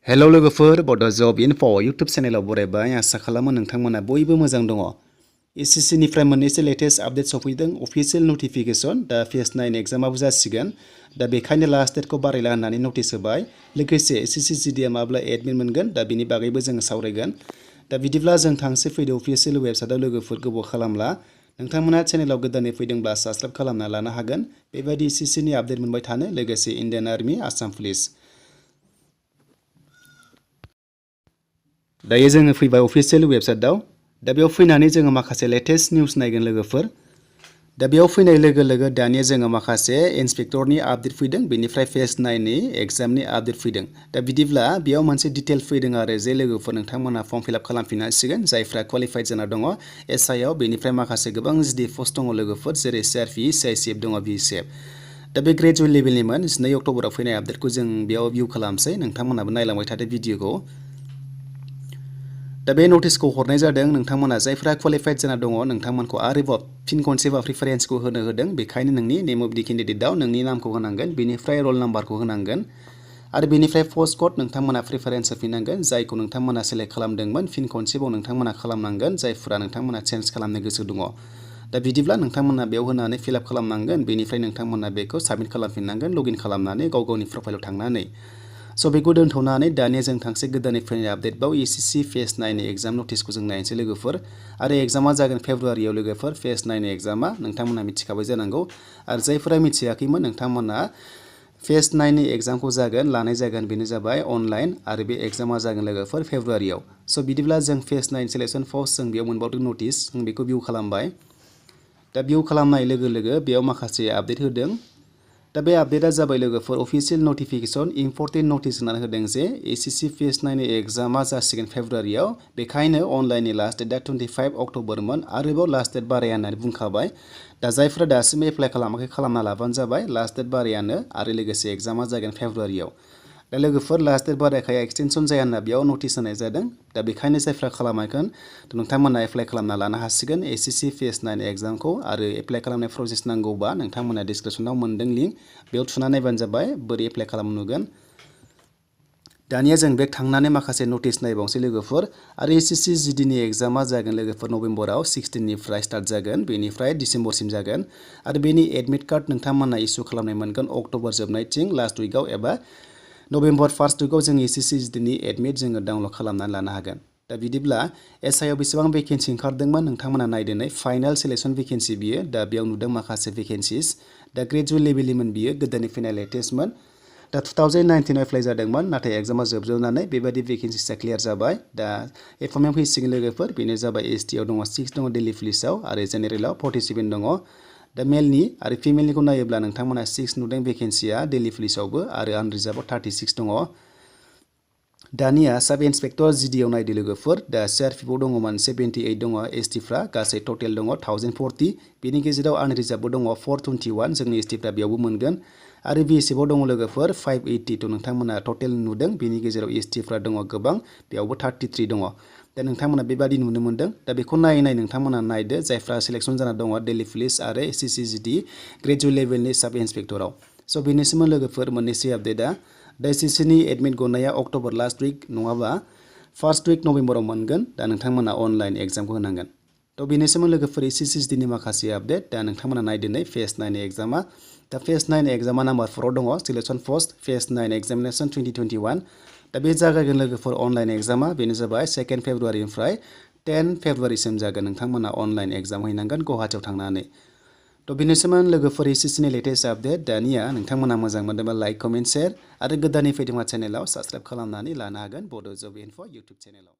Hello लोगोफोर बड' जब info YouTube चेनेलाव बरायबाय आसा खालामो नोंथांमोना बयबो मोजां दङ। एसएससि निफ्राय मोननैसो लेटेस्ट आपडेट सफैदों अफिशियेल नटिफिकेशन दा फेज 9 एग्जामाबो जासिगोन दा बेखायनो लास्ट डेटखौ बारायला होननानै नटिस होबाय। लोगोसे एसएससि जिडिआ माब्ला एडमिट मोनगोन दा बिनि बागैबो जों सावरायगोन। दा बिदिब्ला जों थांसै फैदो अफिशियेल वेबसाइटआव लोगोफोर गोबाव खालामला नोंथांमोना चेनेलाव गोदानै फैदोंब्ला साबस्क्राइब खालामना लानो हागोन बेबायदि एसएससि नि आपडेट मोनबाय थानो लोगोसे इन्डियान आर्मी आसाम पुलिस। दायो जोङो फैबाय अफिशियेल वेबसाइटआव दा बेयाव फैनानै जोङो माखासे लेटेस्ट निउस नायगोन लोगोफोर। दा बेयाव फैनाय लोगो लोगो दानिया जोङो माखासे इन्सपेक्टरनि आपडेट फैदों बेनिफ्राय फेज 9 नि एग्जामनि आपडेट फैदों। दा बिदिब्ला बेयाव मोनसे डिटेल फैदों आरो जे लोगोफोर नोंथांमोना फर्म फिलआप खालामफिननांसिगोन जायफ्रा क्वालिफाइड जाना दङ एसआइ आव बेनिफ्राय माखासे गोबां जिडि पस्ट दङ लोगोफोर जेरै सिआरपि सिआइसिएफ दङ बिएसएफ। दा बे ग्रेजुवेट लेभेलनिमोन 2 अक्ट'बराव फैनाय आपडेटखौ जों बेयाव भिउ खालामसै नोंथांमोनाबो नायलांबाय थादो भिडिअखौ। दा बे नटिसखौ हरनाय जादों नोंथांमोना जायफ्रा क्वालिफाइड जाना दङ नोंथांमोनखौ आरोबाव फिन खनसेबा प्रिफारेन्सखौ होदों बेखायनो नोंनि नेम अफ दि केन्डिडेटआव नोंनि नामखौ होनांगोन बेनिफ्राय रल नाम्बारखौ होनांगोन आरो बेनिफ्राय पस्ट कड नोंथांमोना प्रिफारेन्स होफिननांगोन जायखौ नोंथांमोना सेलेक्ट खालामदोंमोन फिन खनसेबाव नोंथांमोना खालामनांगोन जायफ्रा नोंथांमोना चेन्ज खालामनो गोसो दङ। दा बिदिब्ला नोंथांमोना बेयाव होनानै फिलआप खालामनांगोन बेनिफ्राय नोंथांमोना बेखौ साबमिट खालामफिननांगोन लगइन खालामनानै गाव गावनि प्रफाइलाव थांनानै। स' बेखौ दोनथ'नानै दानिया जों थांसै गोदानै फैनाय आपडेटबाव एसएससि फेज 9 नि एग्जाम नटिसखौ जों नायनोसै लोगोफोर आरो एग्जामा जागोन फेब्रुवारियाव लोगोफोर फेज 9 नि एग्जामा नोंथांमोना मिथिखाबाय जानांगौ आरो जायफोरा मिथियाखैमोन नोंथांमोना फेज 9 नि एग्जामखौ लानाय जागोन बेनो जाबाय अनलाइन आरो बे एग्जामा जागोन लोगोफोर फेब्रुवारियाव। स' बिदिब्ला जों फेज 9 सिलेक्शन पस्ट जों बेयाव मोनबावदों नटिस जों बेखौ भिउ खालामबाय। दा भिउ खालामनाय लोगो लोगो बेयाव माखासे आपडेट होदों। दा बे आपडेटआ जाबाय लोगोफोर अफिशियेल नटिफिकेशन इम्पर्टेन्ट नटिस होनानै होदों जे एसएससि फेज 9 नि एग्जामा जासिगोन फेब्रुवारियाव बेखायनो अनलाइननि लास्ट डेटआ 25 अक्ट'बरमोन आरोबाव लास्ट डेट बाराया होननानै बुंखाबाय। दा जायफ्रा दासिम एप्लाइ खालामाखै खालामना लाबानो जाबाय लास्ट डेट बारायानो आरो लोगोसे एग्जामा जागोन फेब्रुवारियाव। दा लोगोफोर लास्ट डेट बारायखाया एक्सटेनसन जाया होनना बेयाव नटिस होनाय जादों। दा बेखायनो जायफ्रा खालामाखै नोंथांमोना एप्लाइ खालामना लानो हासिगोन एसएससि फेज 9 एग्जामखौ आरो एप्लाइ खालामनाय प्रसेस नांगौबा नोंथांमोना डिसक्रिपसनाव मोनदों लिंक बेयाव थुना नायबानो जाबाय बोरै एप्लाइ खालामनो नुगोन। दानिया जों बेक थांनानै माखासे नटिस नायबावनोसै लोगोफोर आरो एसएससि जिडिनि एग्जामा जागोन लोगोफोर नभेम्बराव 16 निफ्राय स्टार्ट जागोन बेनिफ्राय डिसेम्बरसिम जागोन आरो बेनि एडमिट कार्ड नोंथांमोना इसु खालामनाय मोनगोन अक्ट'बर जोबनायथिं लास्ट उइकआव एबा नभेम्बर फार्स्ट उइकआव जों एसएससि जिडिनि एडमिट जोङो डाउनलड खालामनानै लानो हागोन। दा बिदिब्ला एसआइ आव बेसेबां भेकेन्सि ओंखारदोंमोन नोंथांमोना नायदोनै फाइनाल सिलेक्शन भेकेन्सि बियो दा बेयाव नुदों माखासे भेकेन्सिस दा ग्रेजुवेट लेभेलनिमोन बियो गोदानै फैनाय लेटेस्टमोन। दा 2019 एप्लाइ जादोंमोन नाथाय एग्जामा जोबजोबनानै बेबायदि भेकेन्सिसा क्लियार जाबाय। दा एपइन्टमेन्ट फैसिगोन लोगोफोर बेनो जाबाय एसटि आव दङ 6 दङ दिल्ली पुलिसाव आरो जेनेरेलाव 47 दङ। दा मेलनि आरो फिमेलनिखौ नायोब्ला नोंथांमोना 6 नुदों भेकेन्सिया दिल्ली पुलिसावबो आरो आनरिजार्भआव 36 दङ। दानिया साब इन्सपेक्टर जिडिआव नायदो लोगोफोर दा सिआरपिएफआव दङमोन 78 दङ एसटिफ्रा गासै टटेल दङ 1040 बेनि गेजेराव आनरिजार्भबो दङ 421 जोंनि एसटिफ्रा बेयावबो मोनगोन आरो बिएसएफआव दङ लोगोफोर 582 नोंथांमोना टटेल नुदों बेनि गेजेराव एसटिफ्रा दङ गोबां बेयावबो 33 दङ। दा नोंथांमोना बेबादि नुनो मोनदों दा बेखौ नायै नोंथांमोना नायदो जायफ्रा सिलेक्शन जाना दङ दिल्ली पुलिस आरो एसएससि जिडि ग्रेजुवेट लेभेलनि साब इन्सपेक्टराव। स' बेनिसिम लोगोफोर मोननैसो आपडेटआ दा एसएससिनि एडमिट गनाया अक्ट'बर लास्ट उइक नङाबा फार्स्ट उइक नभेम्बराव मोनगोन दा नोंथांमोना अनलाइन एग्जामखौ होनांगोन। थ' बेनिसिम लोगोफोर एसएससि जिडिनि माखासे आपडेट दा नोंथांमोना नायदोनै फेज 9 एग्जामा दा फेज 9 एग्जामा नाम्बार 4 आव दङ सिलेक्शन पस्ट फेज 9 एग्जामिनेसन 2021 दा बे जागायगोन लोगोफोर अनलाइन एग्जामा बेनो जाबाय 2 फेब्रुवारिनिफ्राय 10 फेब्रुवारिसिम जागोन नोंथांमोना अनलाइन एग्जाम हैनांगोन गुवाहाटियाव थांनानै। थ' बेनिसिम लोगोफोर एसएससिनि लेटेस्ट आपडेट दानिया नोंथांमोना मोजां मोनदोंबा लाइक कमेन्ट शेयार आरो गोदानै फैदोंबा चेनेलाव साबस्क्राइब खालामनानै लानो हागोन बड' जब इनफो इउटुब चेनेलाव।